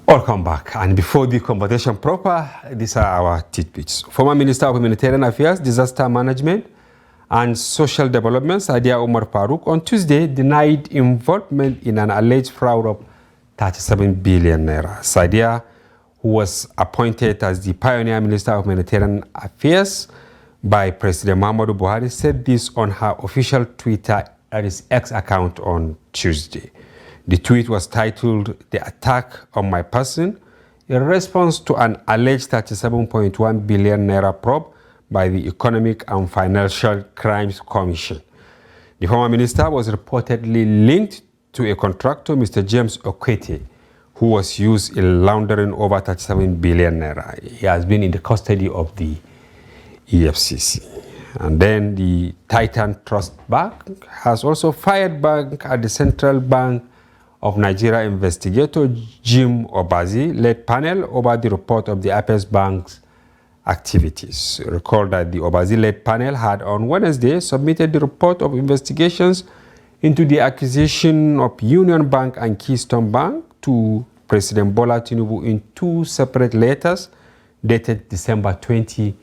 Welcome back. And before the conversation proper, these are our tidbits. Former Minister of Humanitarian Affairs, Disaster Management and Social Development, Sadia Omar Farouk, on Tuesday denied involvement in an alleged fraud of 37 billion naira. Sadia, who was appointed as the pioneer Minister of Humanitarian Affairs by President Muhammadu Buhari, said this on her official Twitter, that is X account, on Tuesday. The tweet was titled, "The Attack on My Person," in response to an alleged 37.1 billion naira probe by the Economic and Financial Crimes Commission. The former minister was reportedly linked to a contractor, Mr. James Okwete, who was used in laundering over 37 billion naira. He has been in the custody of the EFCC. And then the Titan Trust Bank has also fired back at the Central Bank of Nigeria Investigator Jim Obazi-led panel over the report of the Apex Bank's activities. Recall that the Obazi-led panel had on Wednesday submitted the report of investigations into the acquisition of Union Bank and Keystone Bank to President Bola Tinubu in two separate letters dated December 20,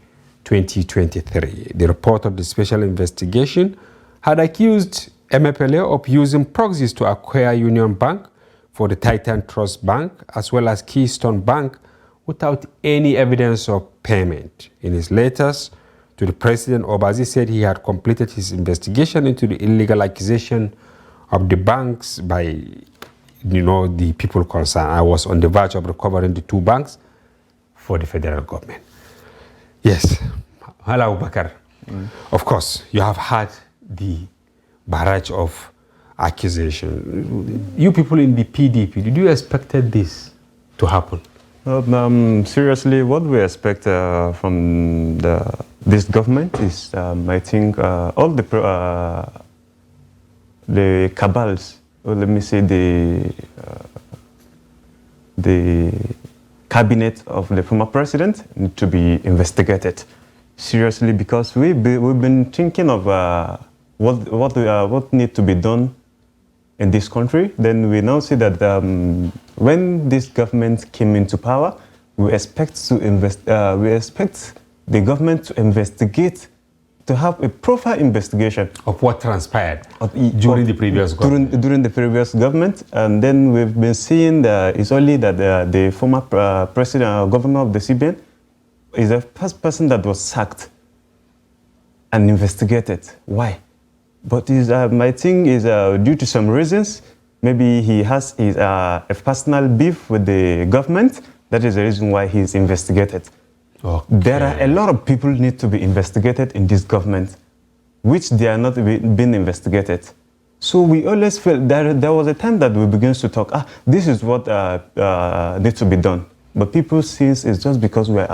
2023. The report of the special investigation had accused Emiefele of using proxies to acquire Union Bank for the Titan Trust Bank as well as Keystone Bank without any evidence of payment. In his letters to the president, Obazi said he had completed his investigation into the illegal acquisition of the banks by, the people concerned. I was on the verge of recovering the two banks for the federal government. Yes, Hala Bakar. Of course, you have had the barrage of accusation. You people in the PDP, did you expected this to happen? Seriously, what we expect from this government is, I think, all the cabals, or let me say the cabinet of the former president need to be investigated seriously, because we've been thinking of what needs to be done in this country. Then we now see that when this government came into power, we expect the government to investigate, to have a proper investigation of what transpired during the previous government. During the previous government, and then we've been seeing that it's only that the former president, governor of the CBN, is the first person that was sacked and investigated. Why? But my thing is due to some reasons. Maybe he has a personal beef with the government. That is the reason why he is investigated. Okay. There are a lot of people need to be investigated in this government, which they are not being investigated. So we always felt there was a time that we began to talk, this is what needs to be done. But people see it's just because we're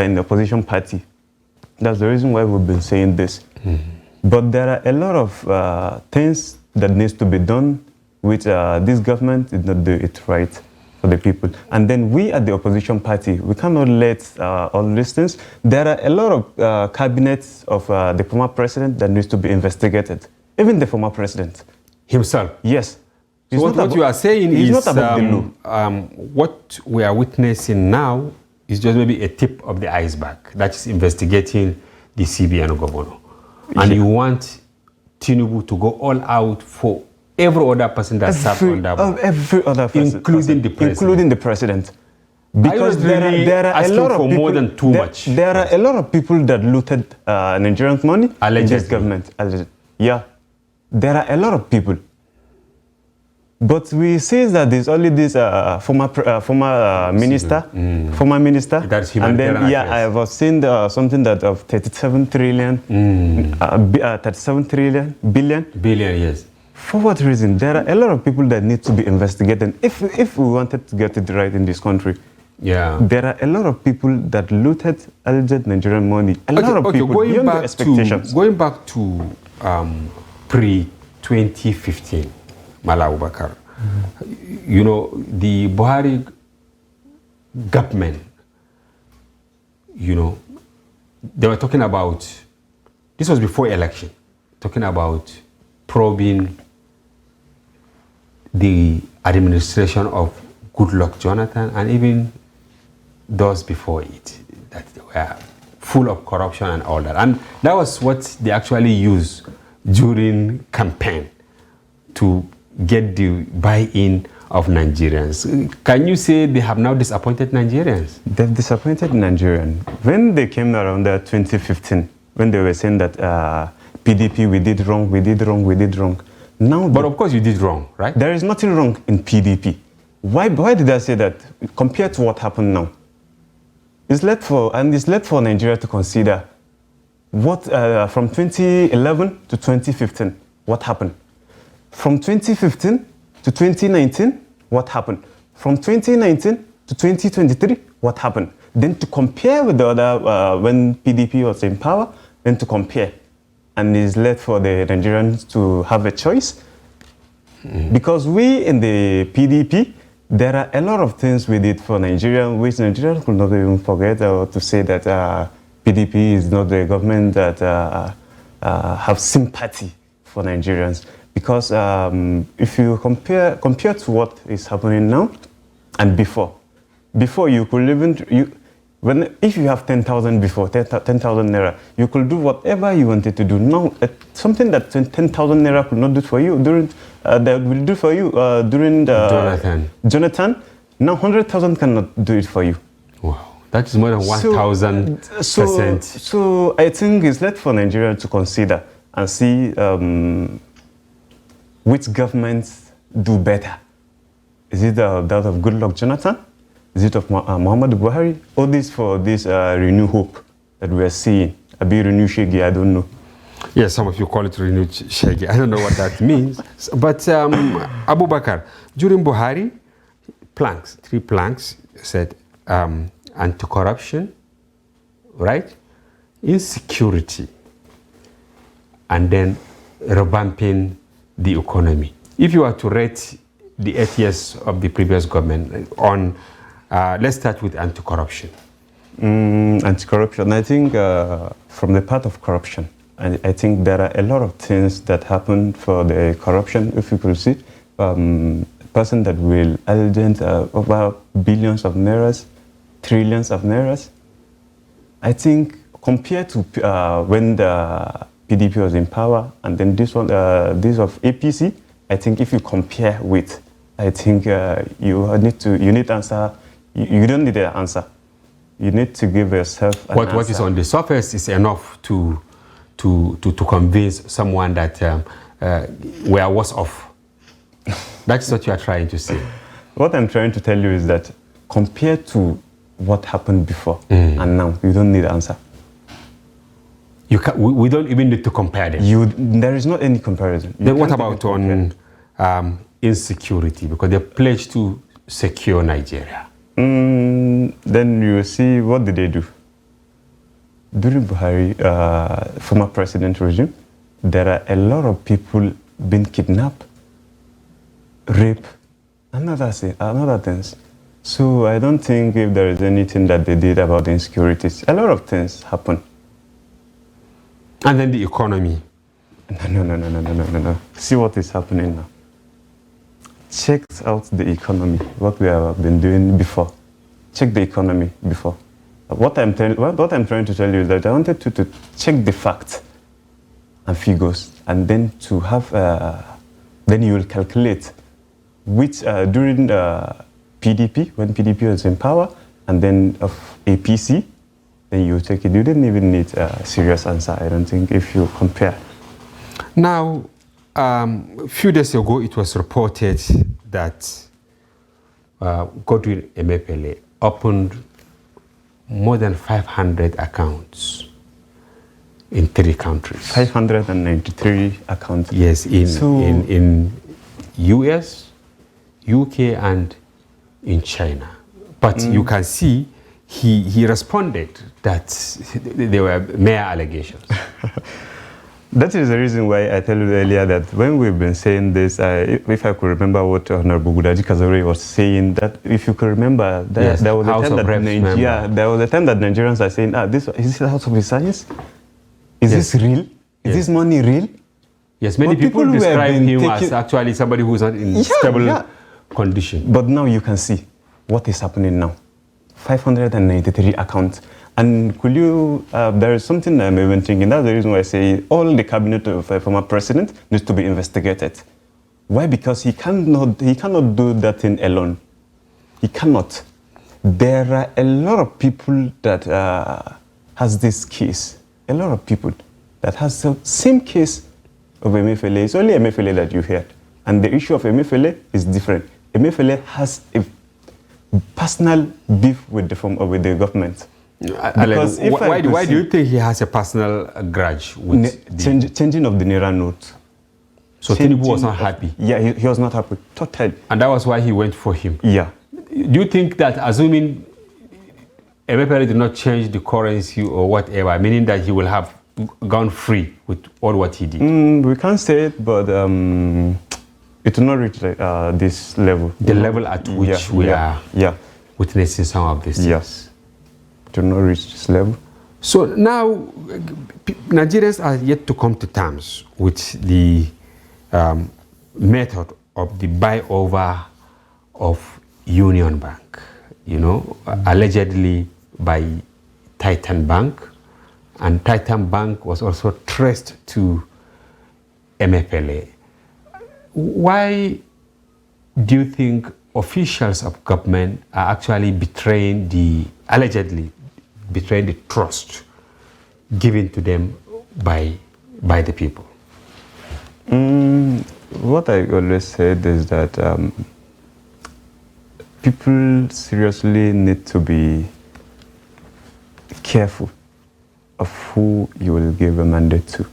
in the opposition party. That's the reason why we've been saying this. Mm-hmm. But there are a lot of things that needs to be done, which this government did not do it right for the people. And then we at the opposition party, we cannot let all these things. There are a lot of cabinets of the former president that needs to be investigated. Even the former president. Himself? Yes. So what you are saying is not about the law. What we are witnessing now is just maybe a tip of the iceberg that is investigating the CBN governor. And you want Tinubu to go all out for every other person that served under every other person, including the president. Including the president. Because there are a lot of people, more than too much. There are a lot of people that looted Nigerian money in this government. Yeah, there are a lot of people. But we see that there's only this former minister, That's and then affairs. I was seeing something that of 37 trillion, 37 trillion billion. Billion, yes. For what reason? There are a lot of people that need to be investigated. If we wanted to get it right in this country, there are a lot of people that looted alleged Nigerian money. A lot of people beyond their expectations. Going back to pre-2015. Mala Abubakar. Mm-hmm. The Buhari government, they were talking about, this was before election, talking about probing the administration of Goodluck Jonathan, and even those before it, that they were full of corruption and all that. And that was what they actually used during campaign to get the buy-in of Nigerians. Can you say they have now disappointed Nigerians? They've disappointed Nigerians. When they came around 2015, when they were saying that PDP, we did wrong, we did wrong, we did wrong. Now, but of course you did wrong, right? There is nothing wrong in PDP. Why did I say that? Compared to what happened now, it's left for Nigeria to consider what from 2011 to 2015, what happened? From 2015 to 2019, what happened? From 2019 to 2023, what happened? Then to compare with the other, when PDP was in power, then to compare. And it's left for the Nigerians to have a choice. Because we in the PDP, there are a lot of things we did for Nigeria, which Nigerians could not even forget, or to say that PDP is not the government that have sympathy for Nigerians. Because if you compare to what is happening now and before you could if you have 10,000 before, 10,000 naira, you could do whatever you wanted to do. Now, something that 10,000 naira could not do for you during that will do for you during Jonathan. Now 100,000 cannot do it for you. Wow, that is more than 1,000%. So I think it's left for Nigeria to consider and see which governments do better. Is it that of Goodluck Jonathan? Is it of Muhammadu Buhari? Or this for this renewed hope that we are seeing? A bit renewed shaggy, I don't know. Yes, some of you call it renewed shaggy. I don't know what that means. But Abu Bakar, during Buhari, 3 planks said anti-corruption, right? Insecurity, and then revamping the economy. If you were to rate the 8 years of the previous government on, let's start with anti-corruption. Anti-corruption, I think from the part of corruption, I think there are a lot of things that happen for the corruption. If you could see, person that will allocate over billions of nairas, trillions of nairas. I think compared to when the PDP was in power, and then this one, this of APC, I think if you compare with, I think you need answer. You don't need an answer. You need to give yourself an answer. What is on the surface is enough to convince someone that we are worse off. That's what you are trying to say. What I'm trying to tell you is that compared to what happened before and now, you don't need an answer. We don't even need to compare them. There is not any comparison. Then what about on insecurity? Because they pledged to secure Nigeria. Then you see, what did they do? During Buhari, former president regime, there are a lot of people being kidnapped, raped, and other things. So I don't think if there is anything that they did about the insecurities. A lot of things happen. And then the economy. No. See what is happening now. Check out the economy, what we have been doing before. Check the economy before. What I'm trying to tell you is that I wanted to check the facts and figures, and then to have, then you will calculate which during PDP, when PDP was in power, and then of APC, then you take it. You didn't even need a serious answer, I don't think, if you compare. Now, a few days ago, it was reported that Godwin Emiefele opened more than 500 accounts in 3 countries. 593 accounts. Yes, in US, UK, and in China. But you can see he responded that there were mere allegations. That is the reason why I told you earlier that when we've been saying this, if I could remember what Honorable Gudaji Kazori was saying, that if you could remember, there was a time that Nigerians are saying, is this House of Science? Is this real? Is this money real? Yes, many people describe him as actually somebody who's not in stable condition. But now you can see. what is happening now. 593 accounts. And could you, there is something I'm even thinking, that's the reason why I say all the cabinet of a former president needs to be investigated. Why? Because he cannot do that thing alone. He cannot. There are a lot of people that has this case. A lot of people that has the same case of Emiefele. It's only Emiefele that you heard. And the issue of Emiefele is different. Emiefele has a personal beef with the government. Because why do you think he has a personal grudge with changing of the naira note? So Tinubu was not happy? Yeah, he was not happy, totally. And that was why he went for him? Yeah. Do you think that, assuming Emiefele did not change the currency or whatever, meaning that he will have gone free with all what he did? We can't say it, but it will not reach this level. The level at which we are witnessing some of these things? Yes. It will not reach this level. So now, Nigerians are yet to come to terms with the method of the buy-over of Union Bank, allegedly by Titan Bank. And Titan Bank was also traced to Emiefele. Why do you think officials of government are actually allegedly betraying the trust given to them by the people? What I always said is that people seriously need to be careful of who you will give a mandate to.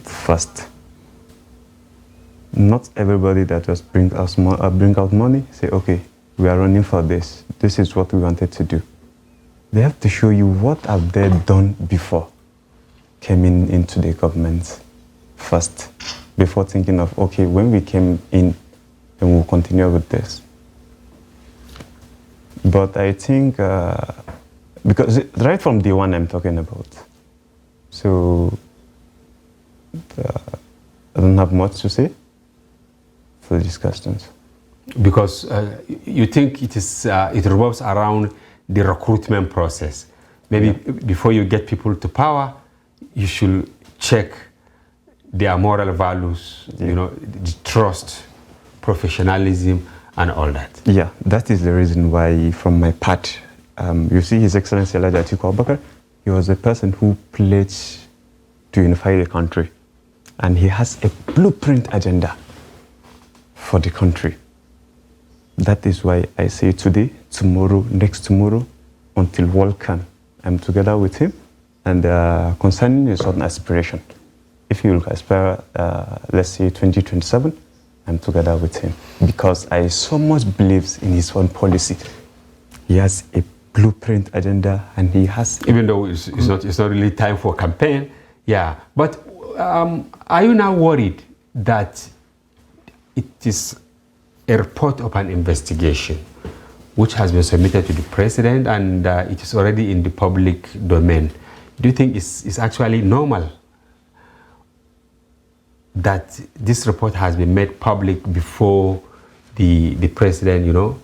First, not everybody that just bring out money, say, okay, we are running for this. This is what we wanted to do. They have to show you what have they done before coming into the government first, before thinking of, okay, when we came in, then we'll continue with this. But I think, because right from day one I'm talking about, so I don't have much to say for these questions. Because you think it revolves around the recruitment process. Maybe before you get people to power, you should check their moral values, the trust, professionalism, and all that. Yeah, that is the reason why, from my part, you see His Excellency Elijah Atiku Abubakar, he was a person who pledged to unify the country. And he has a blueprint agenda for the country. That is why I say today, tomorrow, next tomorrow, until world can, I'm together with him. And concerning his own aspiration, if he will aspire, let's say 2027, I'm together with him. Because I so much believes in his own policy. He has a blueprint agenda, and he has... Even though it's not really time for campaign, yeah. But are you now worried that it is a report of an investigation which has been submitted to the president and it is already in the public domain? Do you think it's actually normal that this report has been made public before the president,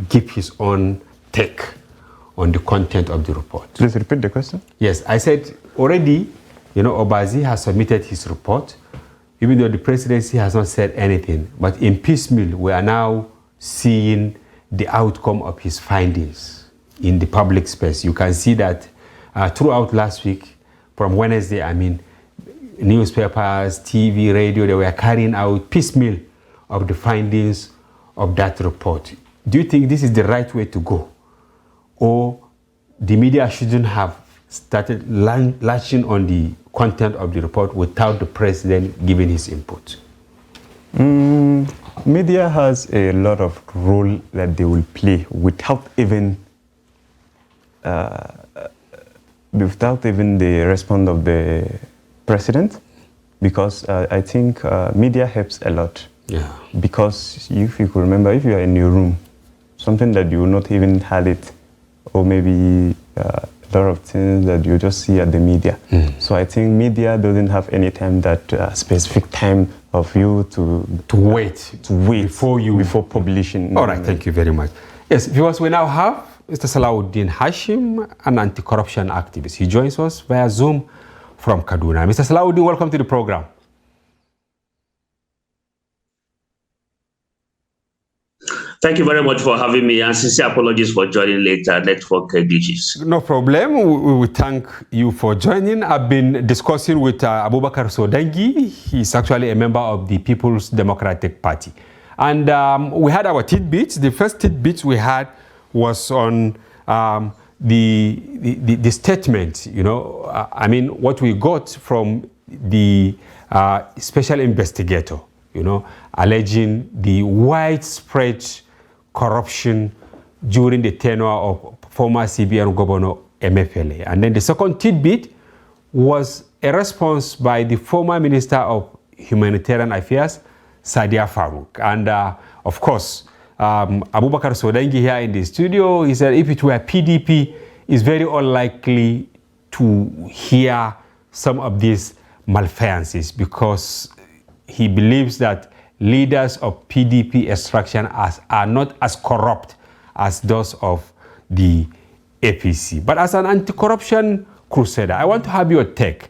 give his own take on the content of the report? Please repeat the question. Yes, I said already, Obazi has submitted his report, even though the presidency has not said anything. But in piecemeal, we are now seeing the outcome of his findings in the public space. You can see that throughout last week, from Wednesday, newspapers, TV, radio, they were carrying out piecemeal of the findings of that report. Do you think this is the right way to go? Or the media shouldn't have started latching on the content of the report without the president giving his input? Media has a lot of role that they will play without even the response of the president, because I think media helps a lot. Yeah. Because if you could remember, if you are in your room, something that you will not even had it, or maybe a lot of things that you just see at the media. So I think media doesn't have any time that specific time of you to wait before publishing. All right, thank you very much. Yes, viewers, we now have Mr. Salahuddin Hashim, an anti-corruption activist. He joins us via Zoom from Kaduna. Mr. Salahuddin, welcome to the program. Thank you very much for having me, and sincere apologies for joining later. Network glitches. No problem. We thank you for joining. I've been discussing with Abubakar Sodangi. He's actually a member of the People's Democratic Party. And we had our tidbits. The first tidbits we had was on the statement, you know, I mean, what we got from the special investigator, you know, alleging the widespread corruption during the tenure of former CBN Governor Emiefele. And then the second tidbit was a response by the former Minister of Humanitarian Affairs, Sadiya Farouk. And of course, Abubakar Sodangi here in the studio, he said if it were PDP, it's very unlikely to hear some of these malfeasance because he believes that leaders of PDP extraction are not as corrupt as those of the APC. But as an anti-corruption crusader, I want to have your take.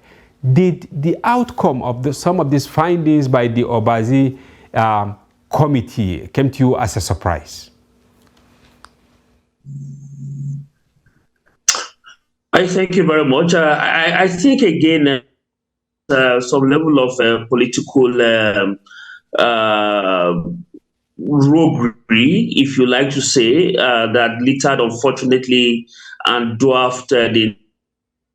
Did the outcome of some of these findings by the Obazi committee came to you as a surprise? I thank you very much. I think, again, some level of political robbery, if you like to say, that littered, unfortunately, and dwarfed the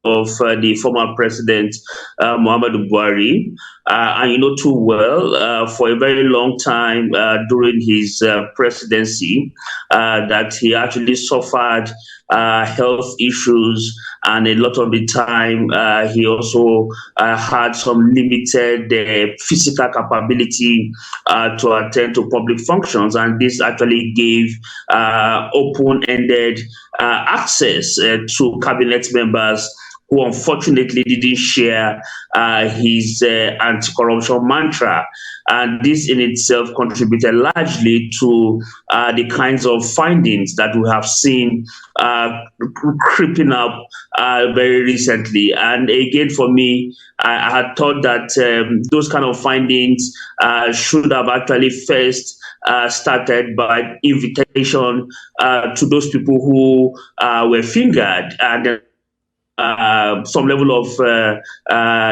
the former president, Muhammadu Buhari. And you know too well, for a very long time during his presidency, that he actually suffered health issues, and a lot of the time he also had some limited physical capability to attend to public functions, and this actually gave open-ended access to cabinet members who unfortunately didn't share his anti-corruption mantra. And this in itself contributed largely to the kinds of findings that we have seen creeping up very recently. And again, for me, I had thought that those kind of findings should have actually first started by invitation to those people who were fingered, and some level of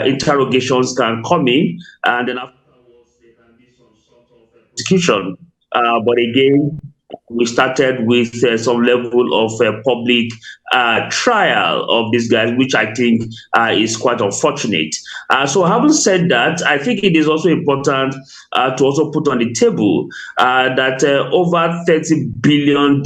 interrogations can come in, and then afterwards there can be some sort of prosecution. But again, we started with some level of public trial of these guys, which I think is quite unfortunate. So having said that, I think it is also important to also put on the table that over $30 billion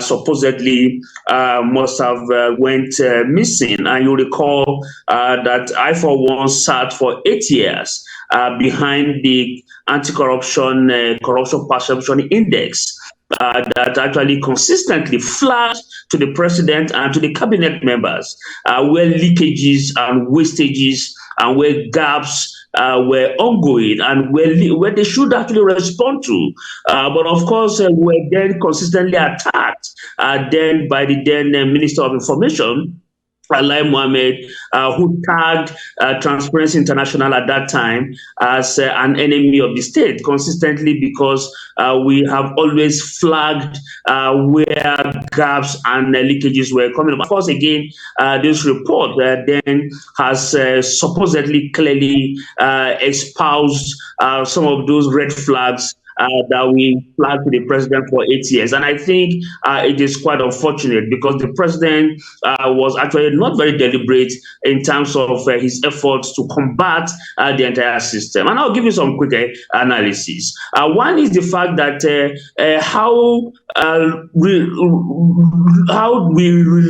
supposedly must have went missing. And you recall that I, for one, sat for 8 years behind the anti-corruption corruption perception index that actually consistently flashed to the president and to the cabinet members where leakages and wastages and where gaps were ongoing and where they should actually respond to. But of course, were then consistently attacked then by the then Minister of Information, Lai Mohammed, who tagged Transparency International at that time as an enemy of the state consistently, because we have always flagged where gaps and leakages were coming up. Of course, again, this report then has supposedly clearly espoused some of those red flags that we flagged to the president for 8 years. And I think it is quite unfortunate, because the president was actually not very deliberate in terms of his efforts to combat the entire system. And I'll give you some quick analysis. One is the fact that how we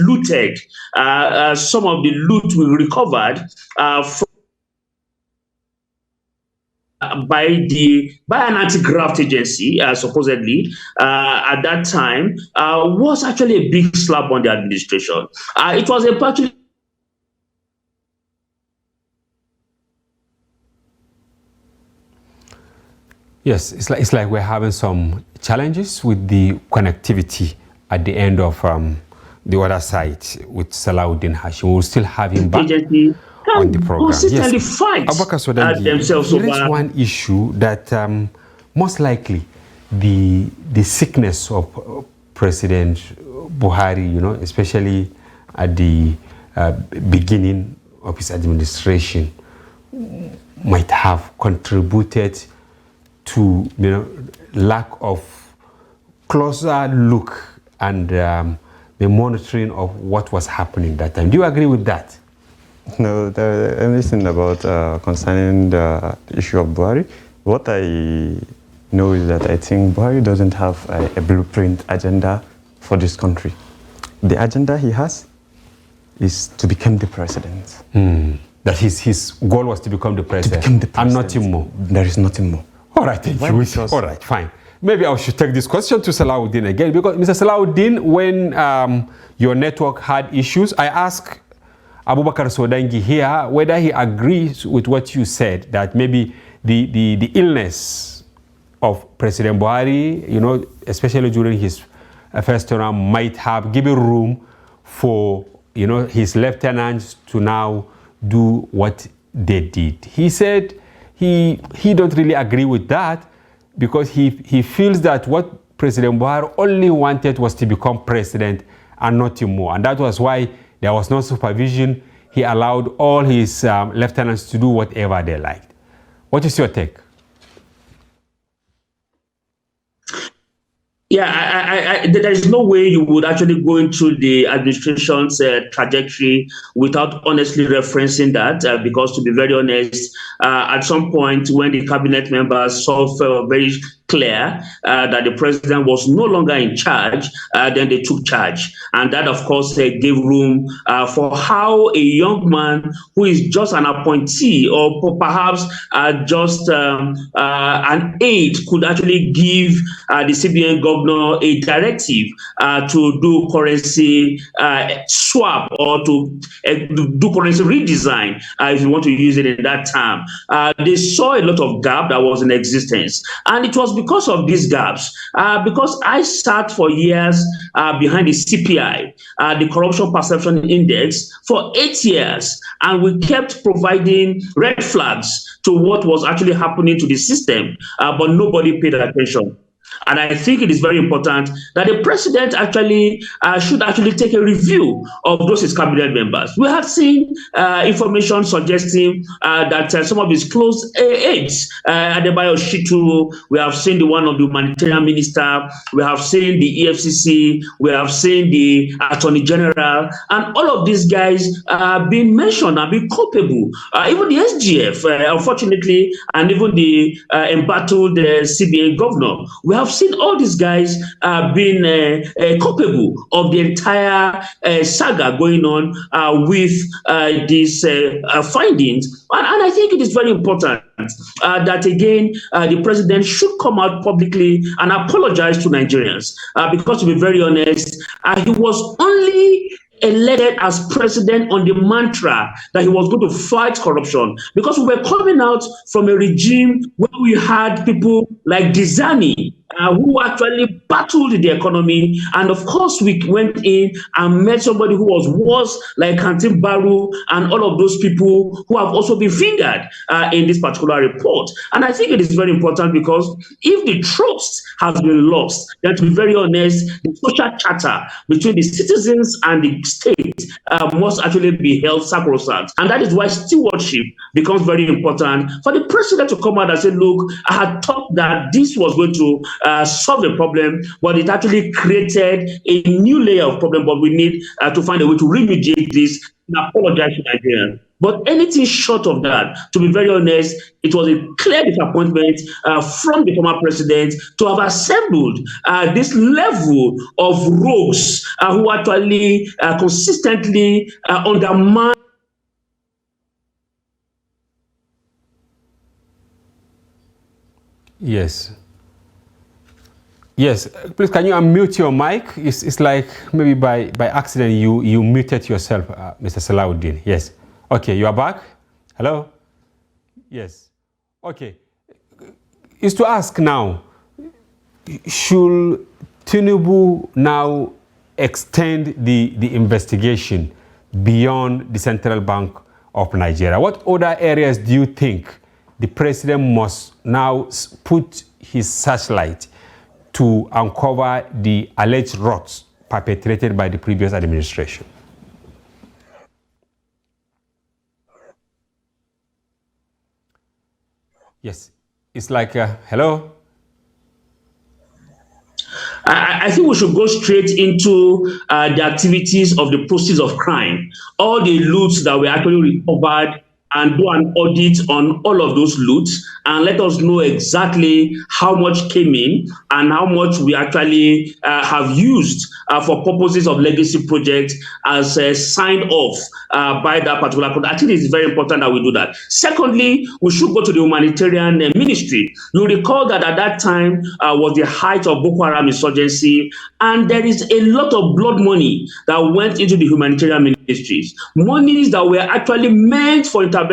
looted some of the loot we recovered from by an anti-graft agency, supposedly at that time, was actually a big slap on the administration. It was actually. Yes, it's like we're having some challenges with the connectivity at the end of the other side with Salahuddin Hashim. We'll still have him back on the program. Consistently fight themselves there is one issue that most likely the sickness of President Buhari, you know, especially at the beginning of his administration, might have contributed to, you know, lack of closer look and the monitoring of what was happening that time. Do you agree with that? No, anything about concerning the issue of Buhari. What I know is that I think Buhari doesn't have a blueprint agenda for this country. The agenda he has is to become the president. That his goal was to become the president, and nothing more. There is nothing more. All right, thank you. All right, fine. Maybe I should take this question to Salahuddin again, because Mr. Salahuddin, when your network had issues, I asked Abubakar Sodangi here whether he agrees with what you said, that maybe the illness of President Buhari, you know, especially during his first term, might have given room for, you know, his lieutenants to now do what they did. He said he don't really agree with that, because he feels that what President Buhari only wanted was to become president and nothing more. And that was why there was no supervision. He allowed all his lieutenants to do whatever they liked. What is your take? Yeah, there is no way you would actually go into the administration's trajectory without honestly referencing that, because to be very honest, at some point when the cabinet members saw very clear that the president was no longer in charge, then they took charge. And that, of course, gave room for how a young man who is just an appointee or perhaps just an aide could actually give the CBN governor a directive to do currency swap, or to do currency redesign, if you want to use it in that term. They saw a lot of gap that was in existence. And it was because of these gaps, because I sat for years behind the CPI, the Corruption Perception Index, for 8 years, and we kept providing red flags to what was actually happening to the system, but nobody paid attention. And I think it is very important that the president actually should actually take a review of those his cabinet members. We have seen information suggesting that some of his close aides, Adebayo Shitu, we have seen the one of the humanitarian minister, we have seen the EFCC, we have seen the Attorney General, and all of these guys being mentioned and being culpable. Even the SGF, unfortunately, and even the embattled CBN governor. We have seen all these guys being culpable of the entire saga going on with these findings. And I think it is very important that, again, the president should come out publicly and apologize to Nigerians. Because, to be very honest, he was only elected as president on the mantra that he was going to fight corruption, because we were coming out from a regime where we had people like Dizani who actually battled the economy, and of course we went in and met somebody who was worse, like Kantim Baru and all of those people who have also been fingered in this particular report. And I think it is very important, because if the trust has been lost, then, to be very honest, the social charter between the citizens and the state must actually be held sacrosanct. And that is why stewardship becomes very important for the president to come out and say, look, I had thought that this was going to solve the problem, but it actually created a new layer of problem, but we need to find a way to remediate this and apologize to Nigerians. But anything short of that, to be very honest, it was a clear disappointment from the former president to have assembled this level of rogues who actually consistently undermine Yes. Yes, please can you unmute your mic? It's like maybe by accident you muted yourself, Mr. Salahuddin. Yes. Okay, you are back? Hello? Yes. Okay. Is to ask now, should Tinubu now extend the investigation beyond the Central Bank of Nigeria? What other areas do you think the president must now put his searchlight to uncover the alleged riots perpetrated by the previous administration? Yes, it's like, hello? I think we should go straight into the activities of the proceeds of crime, all the loots that were actually recovered, and do an audit on all of those loots and let us know exactly how much came in and how much we actually have used for purposes of legacy projects as signed off by that particular project. I think it's very important that we do that. Secondly, we should go to the humanitarian ministry. You recall that at that time was the height of Boko Haram insurgency, and there is a lot of blood money that went into the humanitarian ministries. Monies that were actually meant for interventions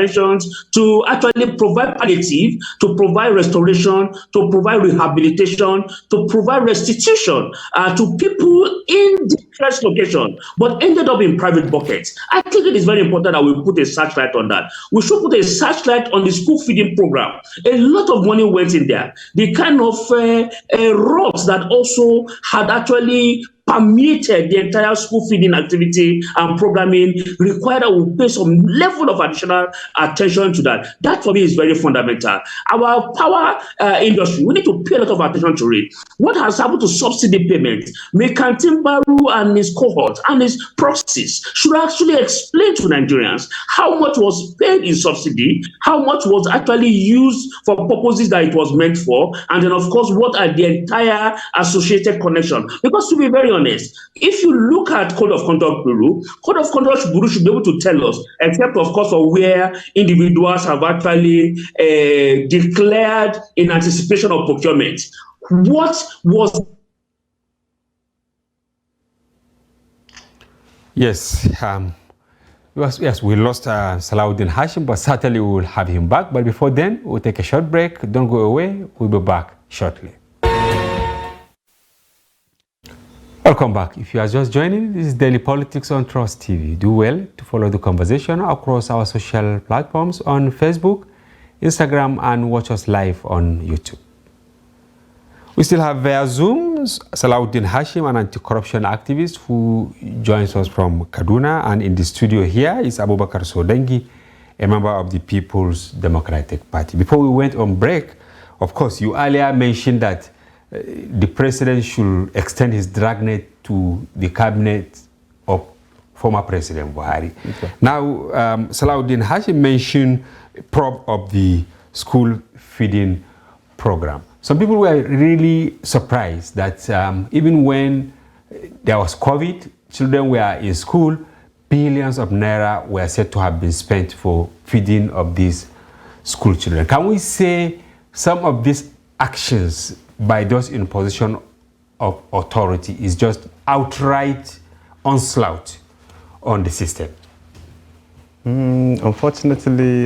to actually provide palliative, to provide restoration, to provide rehabilitation, to provide restitution to people in distressed location, but ended up in private buckets. I think it is very important that we put a searchlight on that. We should put a searchlight on the school feeding program. A lot of money went in there. The kind of rocks that also had actually permeated the entire school feeding activity and programming required that we pay some level of additional attention to that. That for me is very fundamental. Our power industry, we need to pay a lot of attention to it. What has happened to subsidy payment? Mekantin Baru and his cohort and his proxies should actually explain to Nigerians how much was paid in subsidy, how much was actually used for purposes that it was meant for, and then of course what are the entire associated connection. Because to be very honest, if you look at Code of Conduct Bureau, Code of Conduct Bureau should be able to tell us, except of course for where individuals have actually declared in anticipation of procurement, what was. Yes, yes, we lost Salahuddin Hashim, but certainly we will have him back. But before then, we'll take a short break. Don't go away. We'll be back shortly. Welcome back. If you are just joining, this is Daily Politics on Trust TV. Do well to follow the conversation across our social platforms on Facebook, Instagram, and watch us live on YouTube. We still have via Zoom Salahuddin Hashim, an anti-corruption activist who joins us from Kaduna, and in the studio here is Abubakar Sodengi, a member of the People's Democratic Party. Before we went on break, of course, you earlier mentioned that the president should extend his dragnet to the cabinet of former President Buhari. Okay. Now, Salahuddin Hashim mentioned prop of the school feeding program. Some people were really surprised that even when there was COVID, children were in school, billions of naira were said to have been spent for feeding of these school children. Can we say some of these actions by those in position of authority is just outright onslaught on the system? Unfortunately,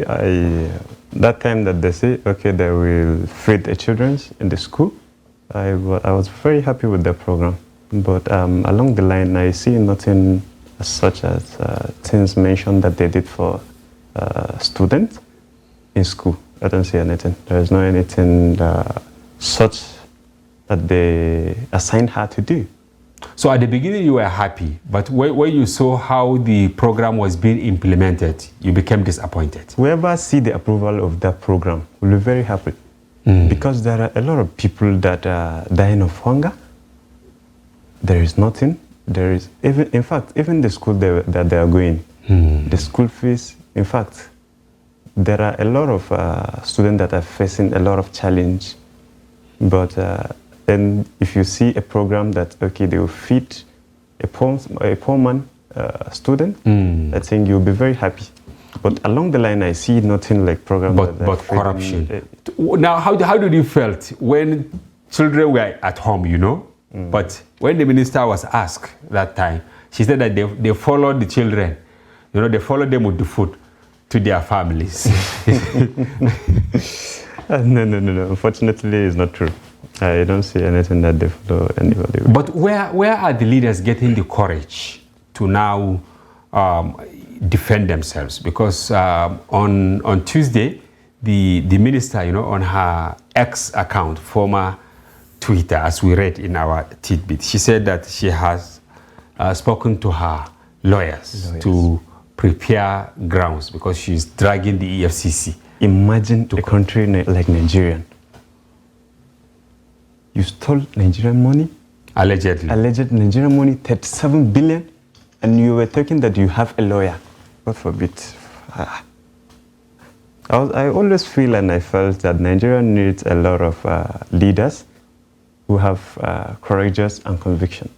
that time that they say, okay, they will feed the children in the school, I was very happy with the program. But along the line, I see nothing such as things mentioned that they did for students in school. I don't see anything. There is no anything such that they assigned her to do. So at the beginning you were happy, but when you saw how the program was being implemented, you became disappointed. Whoever see the approval of that program will be very happy, because there are a lot of people that are dying of hunger. There is nothing. There is even, in fact, even the school that they are going, the school fees. In fact, there are a lot of students that are facing a lot of challenge, but. Then if you see a program that, okay, they will feed a poor man student, I think you'll be very happy. But along the line, I see nothing like programs. But corruption. Now, how did you felt when children were at home, you know? But when the minister was asked that time, she said that they followed the children. You know, they followed them with the food to their families. No. Unfortunately, it's not true. I don't see anything that they follow anybody. But where are the leaders getting the courage to now defend themselves? Because on Tuesday, the minister, you know, on her X account, former Twitter, as we read in our tidbit, she said that she has spoken to her lawyers to prepare grounds because she's dragging the EFCC. Imagine a country like Nigeria. You stole Nigerian money? Allegedly. Alleged Nigerian money, 37 billion, and you were talking that you have a lawyer. God forbid. I always feel and I felt that Nigeria needs a lot of leaders who have courageous and conviction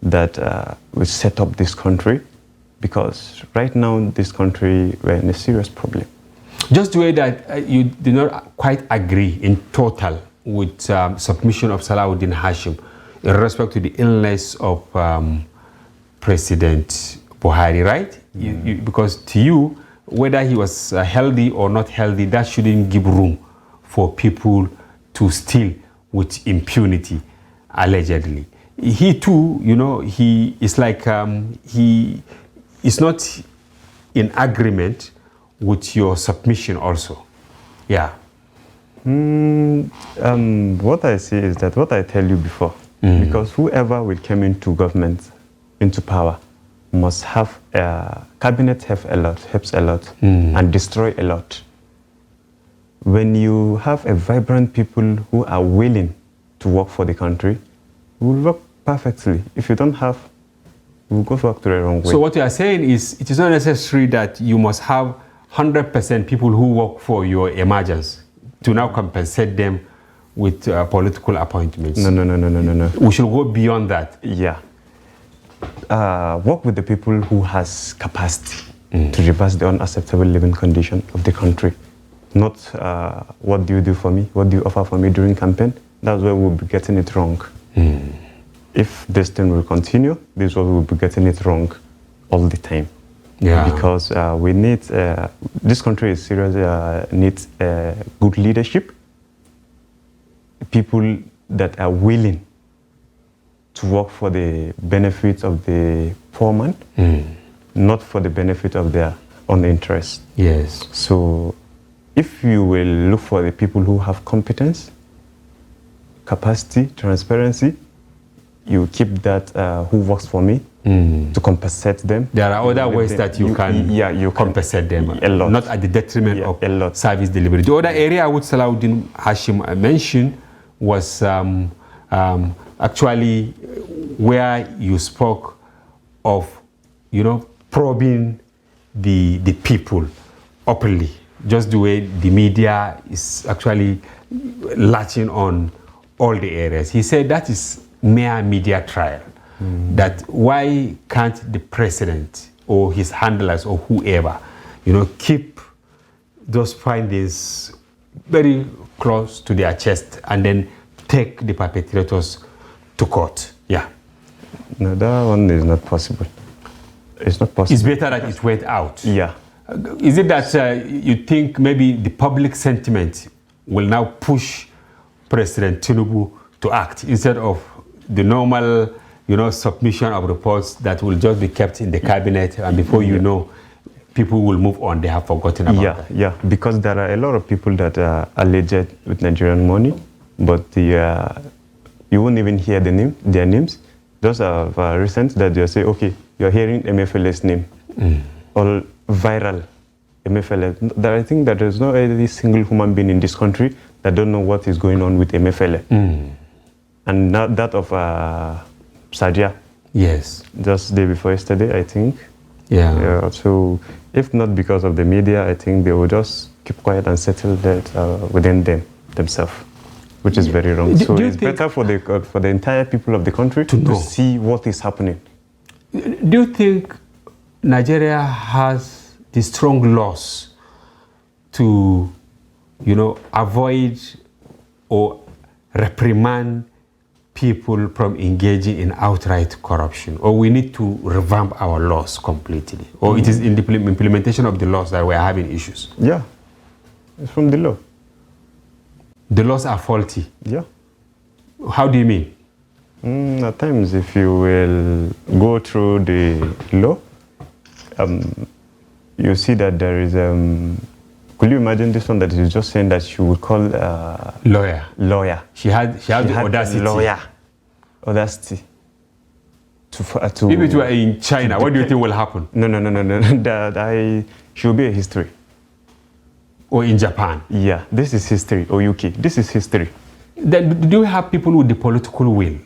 that will set up this country, because right now this country, we're in a serious problem. Just the way that you do not quite agree in total with submission of Salahuddin Hashim in respect to the illness of President Buhari, right? Because to you, whether he was healthy or not healthy, that shouldn't give room for people to steal with impunity, allegedly. He too, you know, he is like, he is not in agreement with your submission also. Yeah. What I see is that what I tell you before, because whoever will come into government, into power, must have cabinet helps a lot, and destroy a lot. When you have a vibrant people who are willing to work for the country, we will work perfectly. If you don't have, we will go back to the wrong way. So what you are saying is, it is not necessary that you must have 100% people who work for your emergence to now compensate them with political appointments. No. We should go beyond that. Yeah. Work with the people who has capacity to reverse the unacceptable living condition of the country. Not what do you do for me, what do you offer for me during campaign. That's where we'll be getting it wrong. If this thing will continue, this is where we'll be getting it wrong all the time. Yeah. Because we need, this country is serious, needs good leadership, people that are willing to work for the benefits of the poor man, not for the benefit of their own interest. Yes. So if you will look for the people who have competence, capacity, transparency, you keep that who works for me to compensate them. There are other ways that you can compensate them, a lot. Not at the detriment of service delivery. The other area which Salahuddin Hashim mentioned was actually where you spoke of, you know, probing the people openly, just the way the media is actually latching on all the areas. He said that is mere media trial. That why can't the president or his handlers or whoever, you know, keep those findings very close to their chest and then take the perpetrators to court? Yeah. No, that one is not possible. It's not possible. It's better that it went out. Yeah. Is it that you think maybe the public sentiment will now push President Tinubu to act instead of the normal, you know, submission of reports that will just be kept in the cabinet, and before you know, people will move on. They have forgotten about that. Yeah, because there are a lot of people that are alleged with Nigerian money, but you won't even hear their names. Those are recent that you say, okay, you're hearing Emiefele's name, all viral. Emiefele. I think that there's not any single human being in this country that don't know what is going on with Emiefele. And not that of Sadia. Yes. Just the day before yesterday, I think. Yeah. So if not because of the media, I think they will just keep quiet and settle that within themselves, which is very wrong. So it's better for the entire people of the country to see what is happening. Do you think Nigeria has the strong laws to, avoid or reprimand people from engaging in outright corruption? Or we need to revamp our laws completely? Or it is in the implementation of the laws that we're having issues? Yeah, it's from the law. The laws are faulty? Yeah. How do you mean? At times, if you will go through the law, you see that there is, could you imagine this one that is just saying that you would call lawyer? Lawyer. She had the audacity. Lawyer. Audacity. To if it were in China, what do you think will happen? No. She will be a history. Or in Japan? Yeah, this is history. Or UK, this is history. Then do you have people with the political will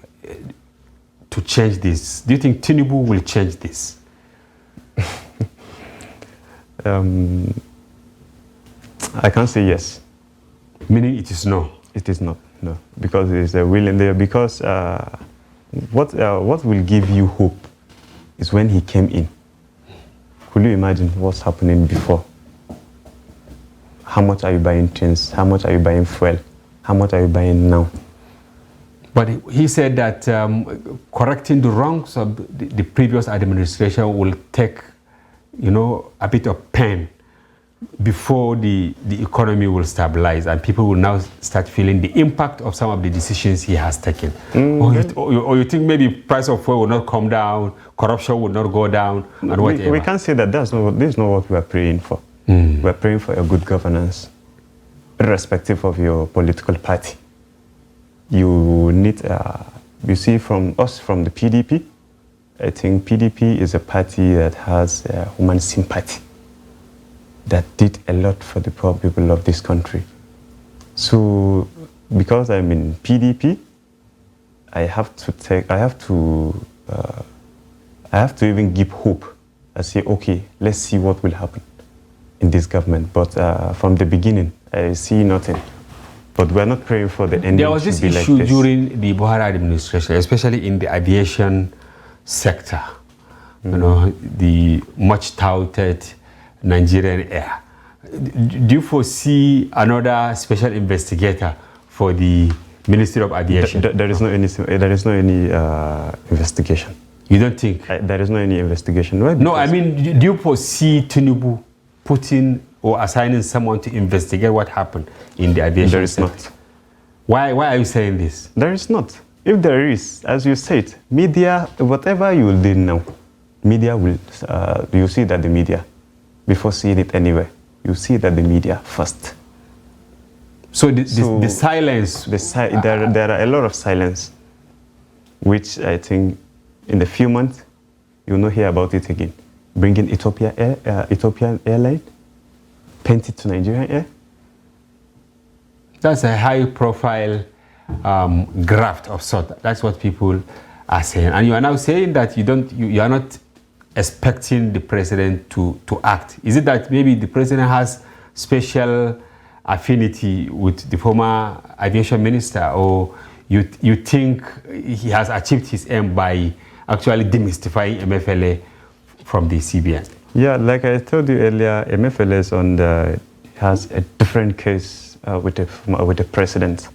to change this? Do you think Tinubu will change this? I can't say yes. Meaning it is no? It is not, no. Because there is a will in there. Because what will give you hope is when he came in. Could you imagine what's happening before? How much are you buying things? How much are you buying fuel? How much are you buying now? But he said that correcting the wrongs of the previous administration will take, a bit of pain before the economy will stabilize and people will now start feeling the impact of some of the decisions he has taken. Or you think maybe price of fuel will not come down, corruption will not go down, and whatever? We can't say that. This is not what we are praying for. We are praying for a good governance, irrespective of your political party. You need, you see from us, from the PDP, I think PDP is a party that has human sympathy, that did a lot for the poor people of this country. So, because I'm in PDP, I have to even give hope. I say, okay, let's see what will happen in this government. But from the beginning, I see nothing. But we're not praying for the ending. There was this issue during the Buhari administration, especially in the aviation sector. The much touted Nigerian air. Do you foresee another special investigator for the Ministry of Aviation? There is no any investigation. You don't think? There is no any investigation. Why? No, I mean, do you foresee Tinubu putting or assigning someone to investigate what happened in the aviation There is sector? not. Why are you saying this? There is not. If there is, as you said, media, whatever you will do now, media will, you see that the media, before seeing it anywhere, you see that the media first. So the silence... there are a lot of silence, which I think in a few months, you will not hear about it again. Bringing Ethiopian airline, paint it to Nigerian air. That's a high-profile graft of sort. That's what people are saying. And you are now saying that you are not expecting the president to act. Is it that maybe the president has special affinity with the former aviation minister, or you think he has achieved his aim by actually demystifying Emiefele from the CBN? Yeah, like I told you earlier, Emiefele has a different case with the president.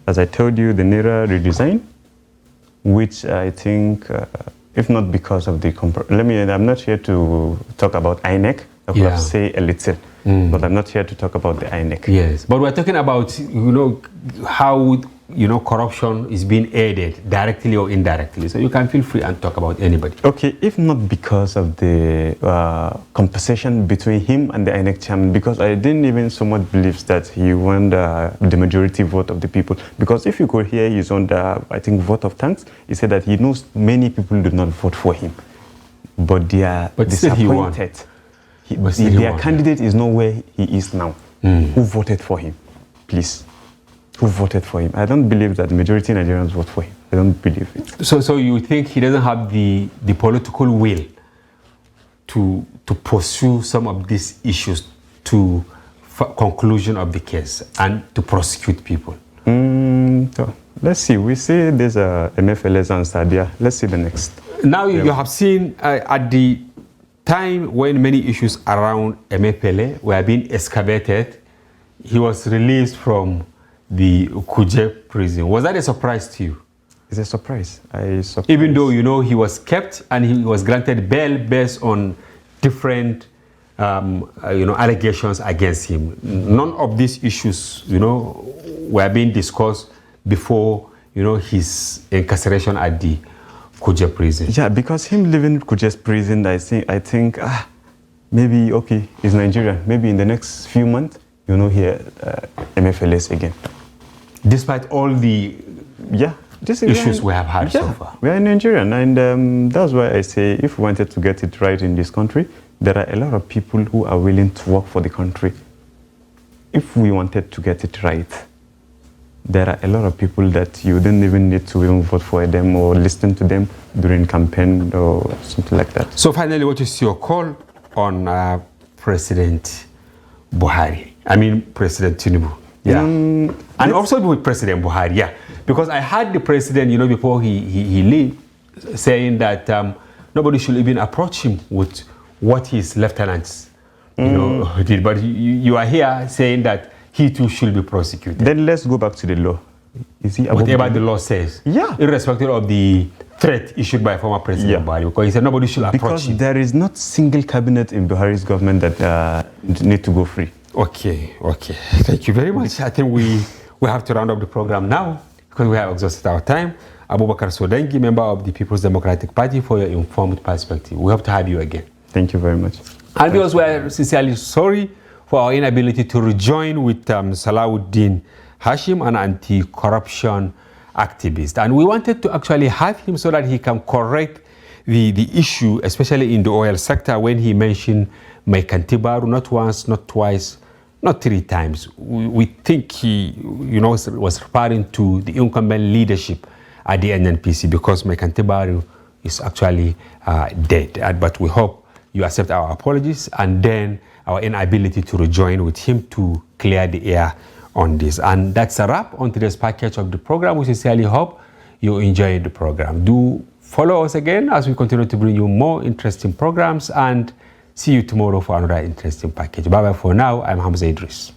As I told you, the naira redesign, which I think, if not because of the I'm not here to talk about INEC. I could have say a little, but I'm not here to talk about the INEC. Yes, but we're talking about how corruption is being aided directly or indirectly. So you can feel free and talk about anybody. Okay, if not because of the compensation between him and the INEC chairman, because I didn't even so much believe that he won the majority vote of the people. Because if you could hear his own, I think, vote of thanks, he said that he knows many people did not vote for him, but they are disappointed. Their candidate is not where he is now. Who voted for him? Please. Who voted for him? I don't believe that the majority of Nigerians vote for him. I don't believe it. So you think he doesn't have the political will to pursue some of these issues to conclusion of the case and to prosecute people? So let's see. We see there's Emiefele's answer there. Let's see the next. Now you have seen at the time when many issues around Emiefele were being excavated, he was released from the Kuje prison. Was that a surprise to you? It's a surprise. Even though, you know, he was kept and he was granted bail based on different, you know, allegations against him. None of these issues, you know, were being discussed before, you know, his incarceration at the Kuje prison. Yeah, because him leaving Kuje's prison, I think, maybe, okay, he's Nigerian. Maybe in the next few months, you know, here, Emiefele again. Despite all the issues we have had so far. We are Nigerian, and that's why I say if we wanted to get it right in this country, there are a lot of people who are willing to work for the country. If we wanted to get it right, there are a lot of people that you don't even need to even vote for them or listen to them during campaign or something like that. So finally, what is your call on President Buhari? I mean, President Tinubu. Yeah. And also with President Buhari, yeah. Because I heard the president, you know, before he leave, saying that nobody should even approach him with what his lieutenants, you know, did. But you are here saying that he too should be prosecuted. Then let's go back to the law. Is he whatever the law says? Yeah. Irrespective of the threat issued by former President Buhari, because he said nobody should approach him. Because there is not single cabinet in Buhari's government that need to go free. Okay. Thank you very much. I think we have to round up the program now because we have exhausted our time. Abubakar Sodengi, member of the People's Democratic Party, for your informed perspective. We hope to have you again. Thank you very much. And we also are sincerely sorry for our inability to rejoin with Salahuddin Hashim, an anti-corruption activist. And we wanted to actually have him so that he can correct the issue, especially in the oil sector, when he mentioned Maikantibaru, not once, not twice, not 3 times. We think he, you know, was referring to the incumbent leadership at the NNPC because Maikantibaru is actually dead. But we hope you accept our apologies and then our inability to rejoin with him to clear the air on this. And that's a wrap on today's package of the program. We sincerely hope you enjoyed the program. Do follow us again as we continue to bring you more interesting programs, and see you tomorrow for another interesting package. Bye-bye for now. I'm Hamza Idris.